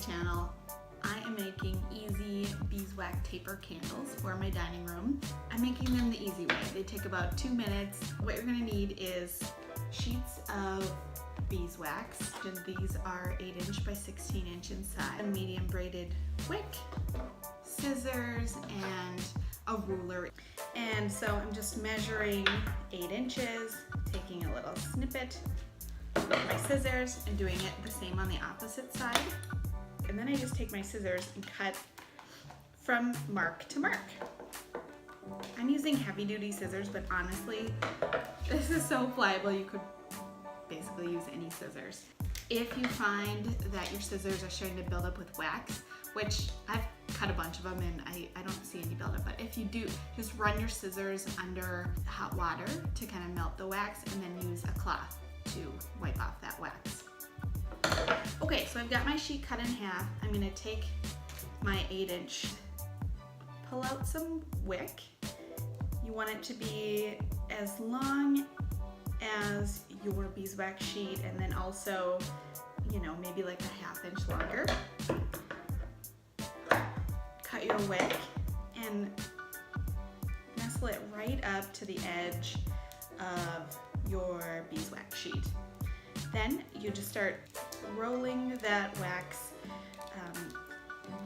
channel. I am making easy beeswax taper candles for my dining room. I'm making them the easy way. They take about 2 minutes. What you're gonna need is sheets of beeswax, and these are 8" by 16" inside, a medium braided wick, scissors, and a ruler. And so I'm just measuring 8 inches, taking a little snippet with my scissors and doing it the same on the opposite side. And then I just take my scissors and cut from mark to mark. I'm using heavy duty scissors, but honestly, this is so pliable you could basically use any scissors. If you find that your scissors are starting to build up with wax, which I've cut a bunch of them and I don't see any buildup, but if you do, just run your scissors under hot water to kind of melt the wax and then use a cloth to wipe off that wax. Okay, so I've got my sheet cut in half. I'm gonna take my 8" pull out some wick. You want it to be as long as your beeswax sheet, and then also, you know, maybe like a 1/2 inch longer. Cut your wick and nestle it right up to the edge of your beeswax sheet. Then you just start rolling that wax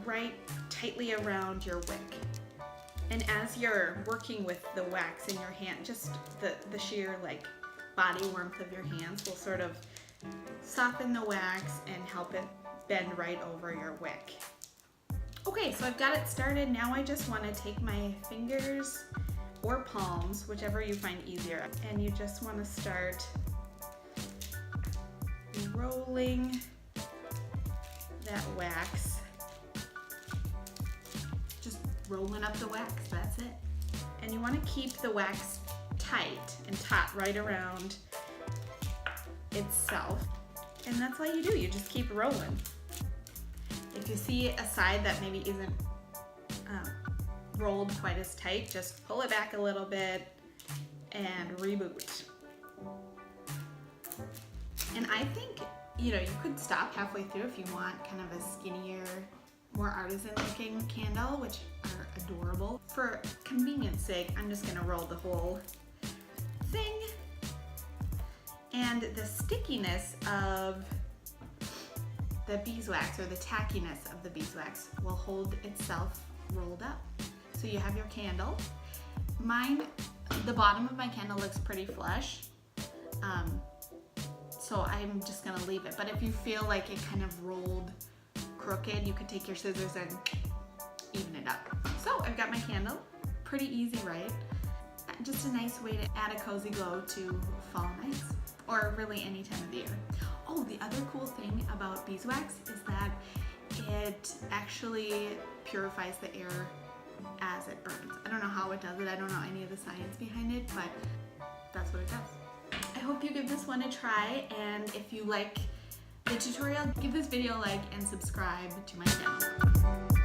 right tightly around your wick. And as you're working with the wax in your hand, just the sheer like body warmth of your hands will sort of soften the wax and help it bend right over your wick. Okay, so I've got it started. Now I just want to take my fingers or palms, whichever you find easier, and you just want to start rolling that wax. Just rolling up the wax, that's it. And you want to keep the wax tight and taut right around itself. And that's all you do, you just keep rolling. If you see a side that maybe isn't rolled quite as tight, just pull it back a little bit and reboot. And I think, you know, you could stop halfway through if you want kind of a skinnier, more artisan looking candle, which are adorable. For convenience sake, I'm just gonna roll the whole thing. And the stickiness of the beeswax, or the tackiness of the beeswax, will hold itself rolled up. So you have your candle. Mine, the bottom of my candle looks pretty flush. So I'm just gonna leave it. But if you feel like it kind of rolled crooked, you could take your scissors and even it up. So I've got my candle. Pretty easy, right? Just a nice way to add a cozy glow to fall nights, or really any time of the year. Oh, the other cool thing about beeswax is that it actually purifies the air as it burns. I don't know how it does it. I don't know any of the science behind it, but that's what it does. I hope you give this one a try, and if you like the tutorial, give this video a like and subscribe to my channel.